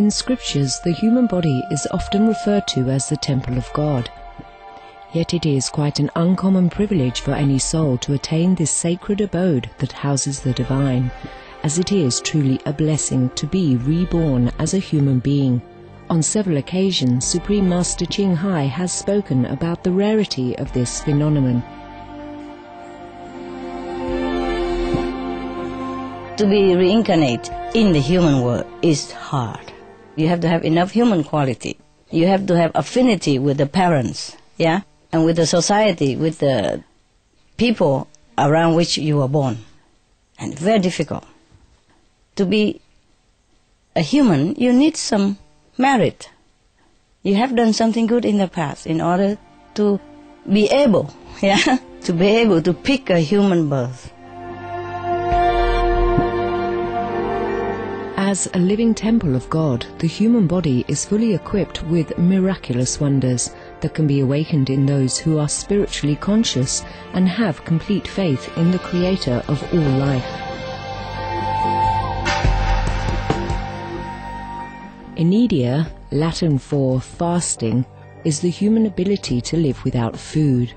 In scriptures, the human body is often referred to as the temple of God. Yet it is quite an uncommon privilege for any soul to attain this sacred abode that houses the divine, as it is truly a blessing to be reborn as a human being. On several occasions, Supreme Master Ching Hai has spoken about the rarity of this phenomenon. To be reincarnated in the human world is hard. You have to have enough human quality. You have to have affinity with the parents, yeah, and with the society, with the people around which you were born. And very difficult. To be a human, you need some merit. You have done something good in the past in order to be able, yeah, to be able to pick a human birth. As a living temple of God, the human body is fully equipped with miraculous wonders that can be awakened in those who are spiritually conscious and have complete faith in the Creator of all life. Inedia, Latin for fasting, is the human ability to live without food.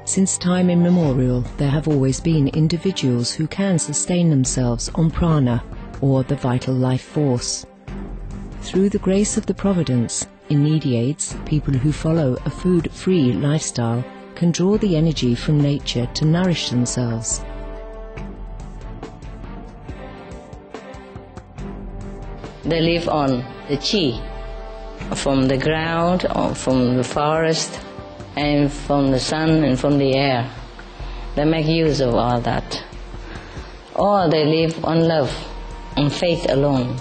Since time immemorial, there have always been individuals who can sustain themselves on prana, or the vital life force. Through the grace of the Providence, Inediates, people who follow a food-free lifestyle, can draw the energy from nature to nourish themselves. They live on the chi, from the ground, or from the forest, and from the sun and from the air. They make use of all that. Or they live on love and faith alone.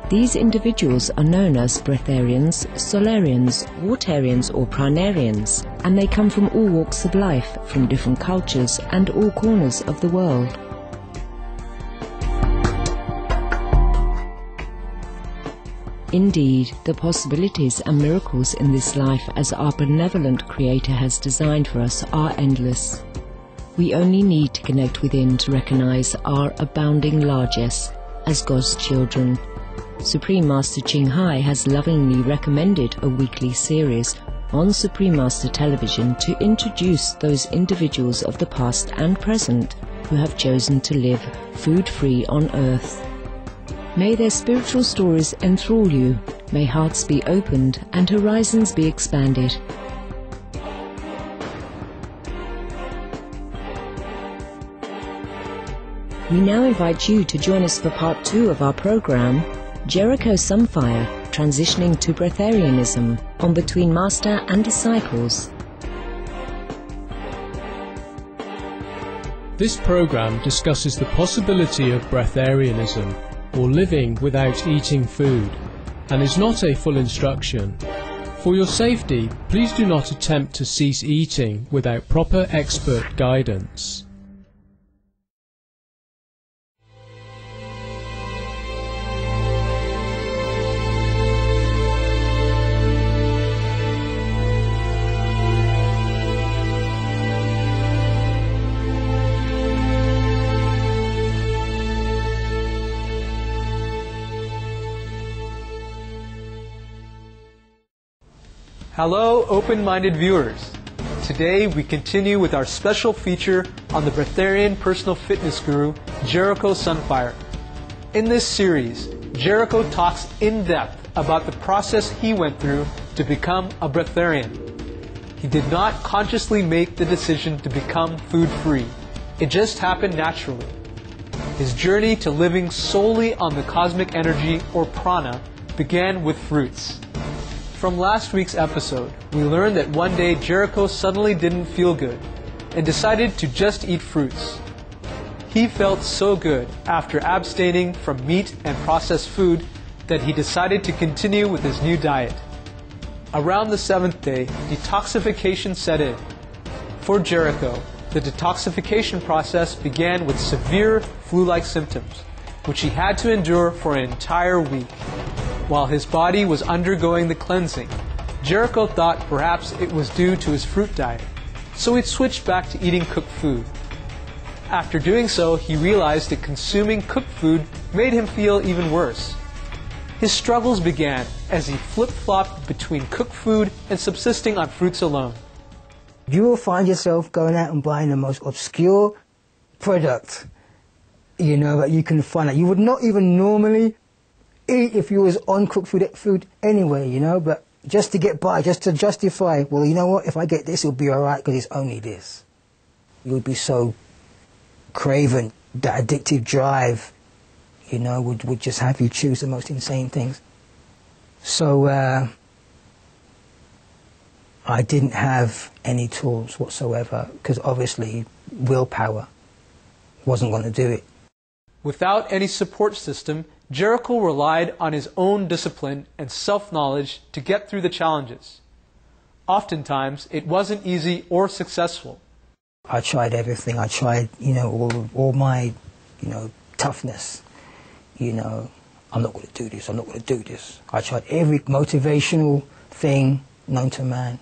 These individuals are known as breatharians, solarians, watarians or pranarians, and they come from all walks of life, from different cultures and all corners of the world. Indeed, the possibilities and miracles in this life as our benevolent Creator has designed for us are endless. We only need to connect within to recognize our abounding largesse as God's children. Supreme Master Ching Hai has lovingly recommended a weekly series on Supreme Master Television to introduce those individuals of the past and present who have chosen to live food-free on earth. May their spiritual stories enthrall you, may hearts be opened and horizons be expanded. We now invite you to join us for part 2 of our program, Jericho Sanfaier, Transitioning to Breatharianism, on Between Master and Disciples. This program discusses the possibility of breatharianism, or living without eating food, and is not a full instruction. For your safety, please do not attempt to cease eating without proper expert guidance. Hello, open-minded viewers. Today we continue with our special feature on the breatharian personal fitness guru, Jericho Sanfaier. In this series, Jericho talks in depth about the process he went through to become a breatharian. He did not consciously make the decision to become food-free. It just happened naturally. His journey to living solely on the cosmic energy, or prana, began with fruits. From last week's episode, we learned that one day Jericho suddenly didn't feel good and decided to just eat fruits. He felt so good after abstaining from meat and processed food that he decided to continue with his new diet. Around the 7th day, detoxification set in. For Jericho, the detoxification process began with severe flu-like symptoms, which he had to endure for an entire week. While his body was undergoing the cleansing, Jericho thought perhaps it was due to his fruit diet, so he switched back to eating cooked food. After doing so, he realized that consuming cooked food made him feel even worse. His struggles began as he flip-flopped between cooked food and subsisting on fruits alone. You will find yourself going out and buying the most obscure product, you know, that you can find that you would not even normally eat if you was on cooked food anyway, you know, but just to get by, just to justify, well, you know what, if I get this, it'll be all right because it's only this. You would be so craven, that addictive drive, you know, would just have you choose the most insane things. So I didn't have any tools whatsoever because obviously willpower wasn't going to do it. Without any support system, Jericho relied on his own discipline and self-knowledge to get through the challenges. Oftentimes, it wasn't easy or successful. I tried everything. I tried, you know, all my, you know, toughness. You know, I'm not going to do this, I'm not going to do this. I tried every motivational thing known to man.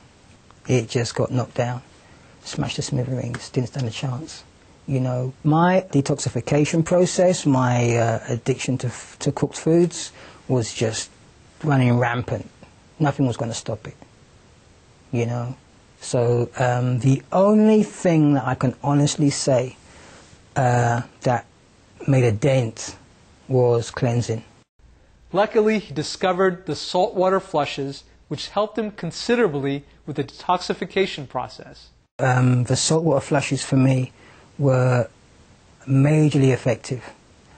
It just got knocked down, smashed to smithereens, didn't stand a chance. You know, my detoxification process, my addiction to cooked foods was just running rampant. Nothing was going to stop it, you know. So the only thing that I can honestly say that made a dent was cleansing. Luckily, he discovered the saltwater flushes, which helped him considerably with the detoxification process. The saltwater flushes for me were majorly effective,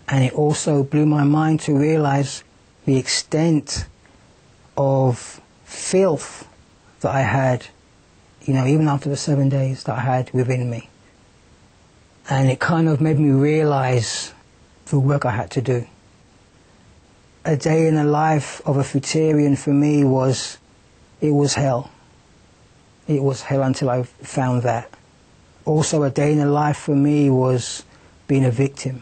and it also blew my mind to realize the extent of filth that I had, you know, even after the 7 days that I had within me. And it kind of made me realize the work I had to do. A day in the life of a fruitarian for me was hell. It was hell until I found that. Also, a day in the life for me was being a victim.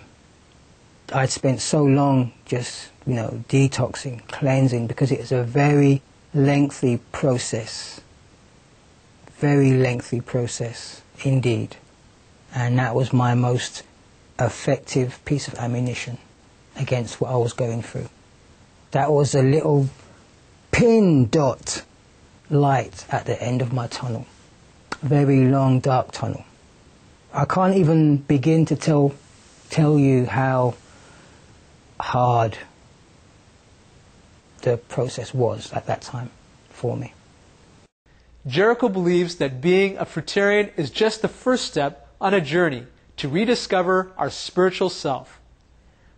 I'd spent so long just, you know, detoxing, cleansing, because it is a very lengthy process. Very lengthy process, indeed. And that was my most effective piece of ammunition against what I was going through. That was a little pin dot light at the end of my tunnel. Very long, dark tunnel. I can't even begin to tell you how hard the process was at that time for me. Jericho believes that being a fruitarian is just the first step on a journey to rediscover our spiritual self.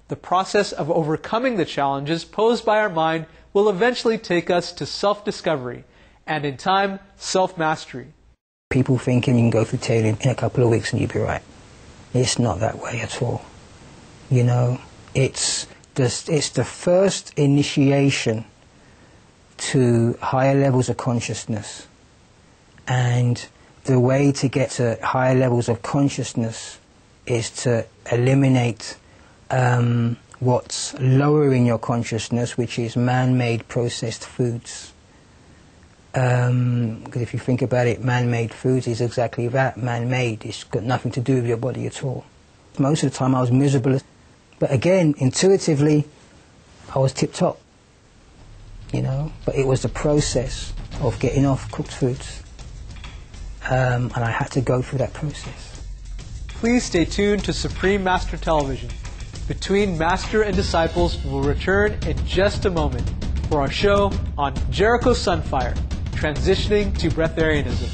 The process of overcoming the challenges posed by our mind will eventually take us to self-discovery and, in time, self-mastery. People thinking you can go fruitarian in a couple of weeks and you'll be right. It's not that way at all. You know, it's the first initiation to higher levels of consciousness. And the way to get to higher levels of consciousness is to eliminate what's lowering your consciousness, which is man-made processed foods. Because if you think about it, man-made foods is exactly that, man-made. It's got nothing to do with your body at all. Most of the time I was miserable, but again, intuitively, I was tip-top, you know. But it was the process of getting off cooked foods, and I had to go through that process. Please stay tuned to Supreme Master Television. Between Master and Disciples will return in just a moment for our show on Jericho Sanfaier, transitioning to breatharianism.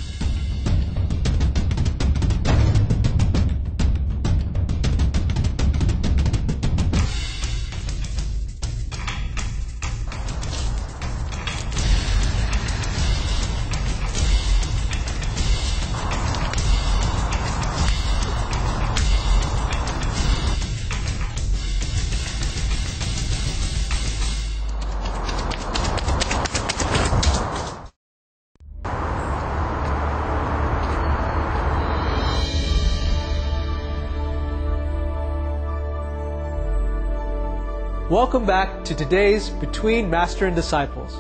Welcome back to today's Between Master and Disciples.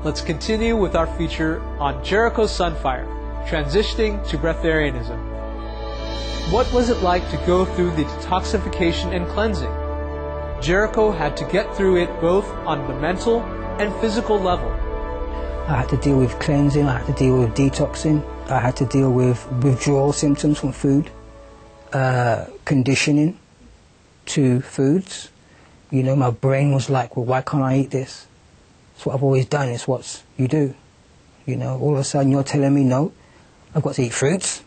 Let's continue with our feature on Jericho Sanfaier, transitioning to breatharianism. What was it like to go through the detoxification and cleansing? Jericho had to get through it both on the mental and physical level. I had to deal with cleansing, I had to deal with detoxing, I had to deal with withdrawal symptoms from food, conditioning to foods. You know, my brain was like, well, why can't I eat this? It's what I've always done, it's what you do. You know, all of a sudden you're telling me, no, I've got to eat fruits.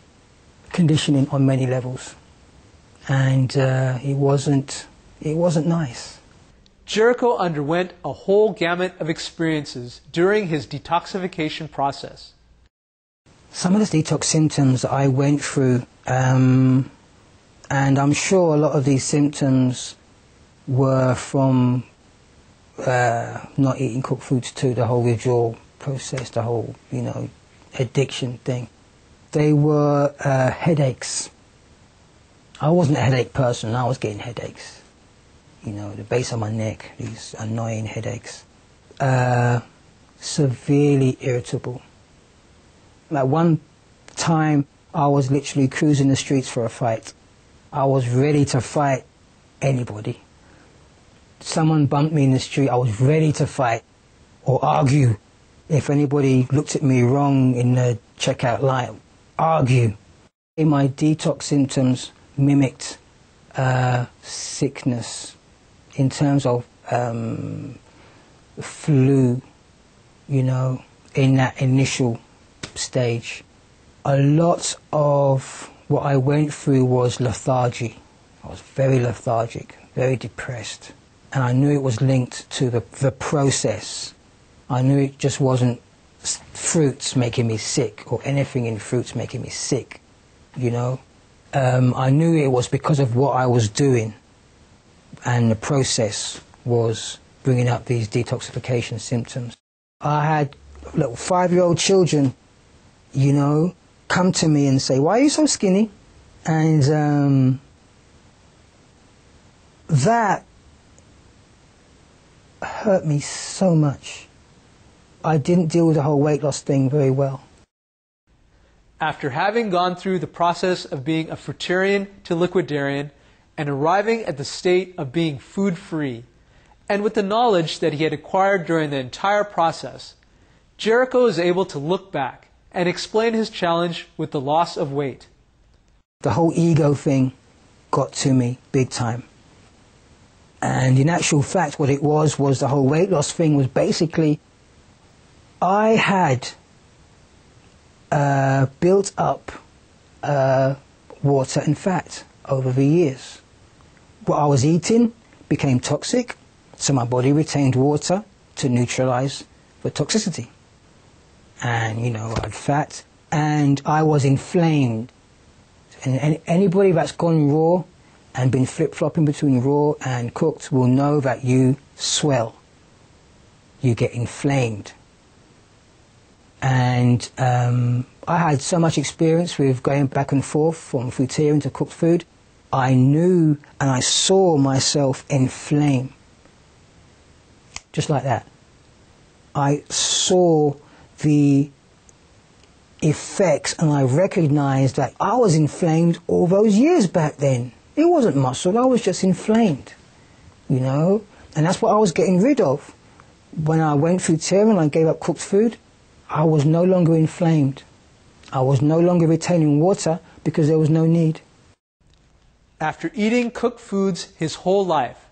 Conditioning on many levels. And it wasn't nice. Jericho underwent a whole gamut of experiences during his detoxification process. Some of the detox symptoms I went through, and I'm sure a lot of these symptoms were from not eating cooked foods too, the whole withdrawal process, the whole, you know, addiction thing. They were headaches. I wasn't a headache person, I was getting headaches. You know, the base of my neck, these annoying headaches. Severely irritable. At one time, I was literally cruising the streets for a fight. I was ready to fight anybody. Someone bumped me in the street, I was ready to fight or argue. If anybody looked at me wrong in the checkout line, argue. My detox symptoms mimicked sickness in terms of flu, you know, in that initial stage. A lot of what I went through was lethargy. I was very lethargic, very depressed. And I knew it was linked to the process. I knew it just wasn't fruits making me sick or anything in fruits making me sick, you know. I knew it was because of what I was doing, and the process was bringing up these detoxification symptoms. I had little 5-year-old children, you know, come to me and say, why are you so skinny? And that hurt me so much. I didn't deal with the whole weight loss thing very well. After having gone through the process of being a fruitarian to liquidarian and arriving at the state of being food-free, and with the knowledge that he had acquired during the entire process, Jericho is able to look back and explain his challenge with the loss of weight. The whole ego thing got to me big time. And in actual fact, what it was the whole weight loss thing was basically, I had built up water and fat over the years. What I was eating became toxic, so my body retained water to neutralize the toxicity. And, you know, I had fat, and I was inflamed. And anybody that's gone raw and been flip-flopping between raw and cooked will know that you swell. You get inflamed. And I had so much experience with going back and forth from fruitarian to cooked food. I knew and I saw myself inflame. Just like that. I saw the effects and I recognized that I was inflamed all those years back then. It wasn't muscle, I was just inflamed, you know? And that's what I was getting rid of. When I went fruitarian and I gave up cooked food, I was no longer inflamed. I was no longer retaining water because there was no need. After eating cooked foods his whole life,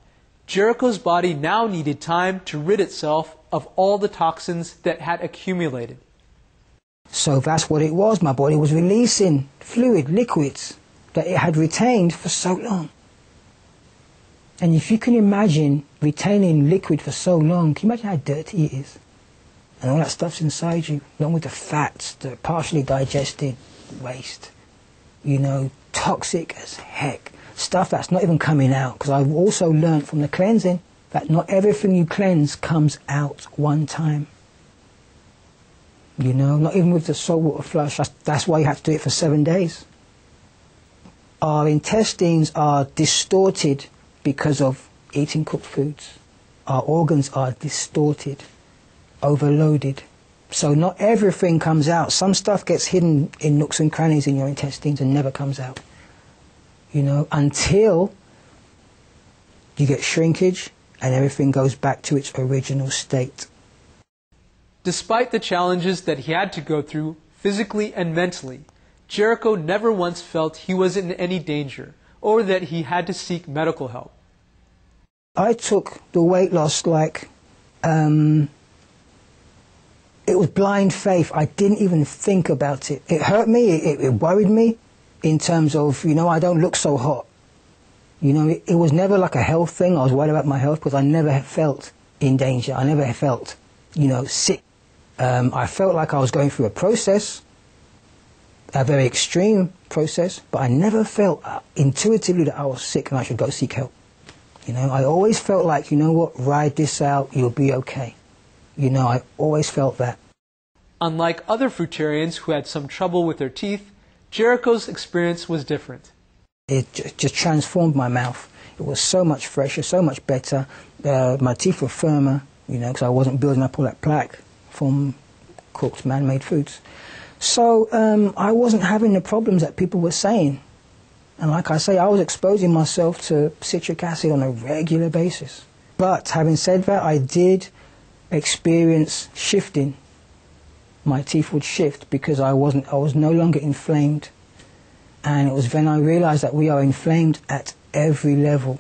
Jericho's body now needed time to rid itself of all the toxins that had accumulated. So that's what it was. My body was releasing fluid, liquids that it had retained for so long. And if you can imagine retaining liquid for so long, can you imagine how dirty it is? And all that stuff's inside you, along with the fats, the partially digested waste. You know, toxic as heck. Stuff that's not even coming out. Because I've also learned from the cleansing that not everything you cleanse comes out one time. You know, not even with the saltwater flush. That's why you have to do it for 7 days. Our intestines are distorted because of eating cooked foods. Our organs are distorted, overloaded. So not everything comes out. Some stuff gets hidden in nooks and crannies in your intestines and never comes out. You know, until you get shrinkage, and everything goes back to its original state. Despite the challenges that he had to go through physically and mentally, Jericho never once felt he was in any danger or that he had to seek medical help. I took the weight loss like it was blind faith. I didn't even think about it. It hurt me, it worried me in terms of, I don't look so hot. It was never like a health thing. I was worried about my health because I never felt in danger. I never felt, sick. I felt like I was going through a process, a very extreme process, but I never felt intuitively that I was sick and I should go seek help. I always felt like, ride this out, you'll be okay. I always felt that. Unlike other fruitarians who had some trouble with their teeth, Jericho's experience was different. It just transformed my mouth. It was so much fresher, so much better. My teeth were firmer, because I wasn't building up all that plaque from cooked man-made foods. So I wasn't having the problems that people were saying. And like I say, I was exposing myself to citric acid on a regular basis. But having said that, I did experience shifting. My teeth would shift because I was no longer inflamed. And it was then I realized that we are inflamed at every level.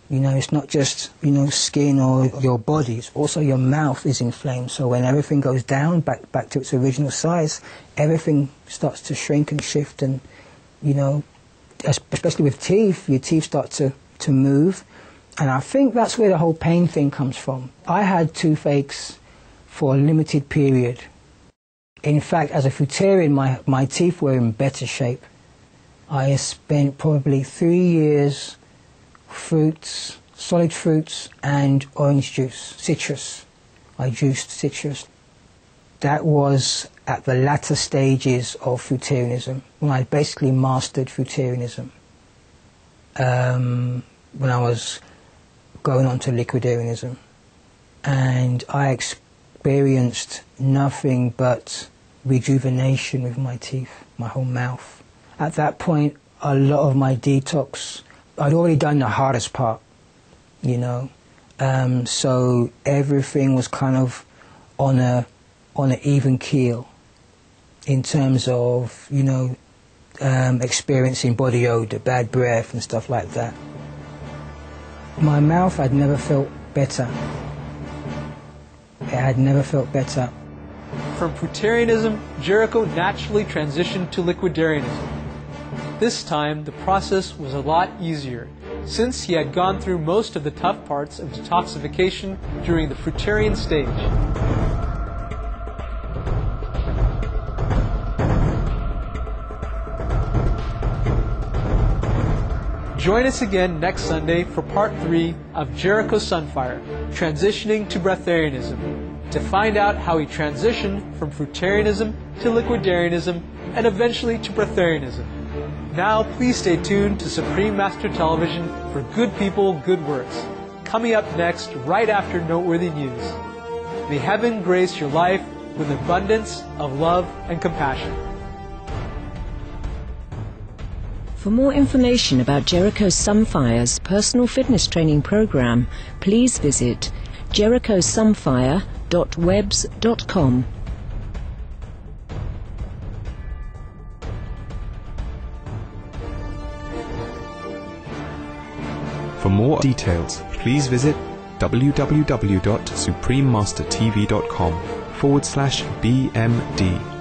It's not just, skin or your body, it's also your mouth is inflamed. So when everything goes down, back to its original size, everything starts to shrink and shift and, especially with teeth, your teeth start to move. And I think that's where the whole pain thing comes from. I had toothaches for a limited period. In fact, as a fruitarian, my teeth were in better shape. I spent probably 3 years fruits, solid fruits and orange juice, citrus. I juiced citrus. That was at the latter stages of fruitarianism, when I basically mastered fruitarianism. When I was going on to liquidarianism. And I experienced nothing but rejuvenation with my teeth, my whole mouth. At that point, a lot of my detox, I'd already done the hardest part, so everything was kind of on an even keel in terms of, experiencing body odor, bad breath and stuff like that. My mouth had never felt better. It had never felt better. From fruitarianism, Jericho naturally transitioned to liquidarianism. This time, the process was a lot easier, since he had gone through most of the tough parts of detoxification during the fruitarian stage. Join us again next Sunday for part 3 of Jericho Sanfaier, transitioning to breatharianism, to find out how he transitioned from fruitarianism to liquidarianism and eventually to breatharianism. Now, please stay tuned to Supreme Master Television for Good People, Good Works, coming up next right after Noteworthy News. May heaven grace your life with abundance of love and compassion. For more information about Jericho Sanfaier's personal fitness training program, please visit jerichosanfaier.webs.com. For more details, please visit www.suprememastertv.com/BMD.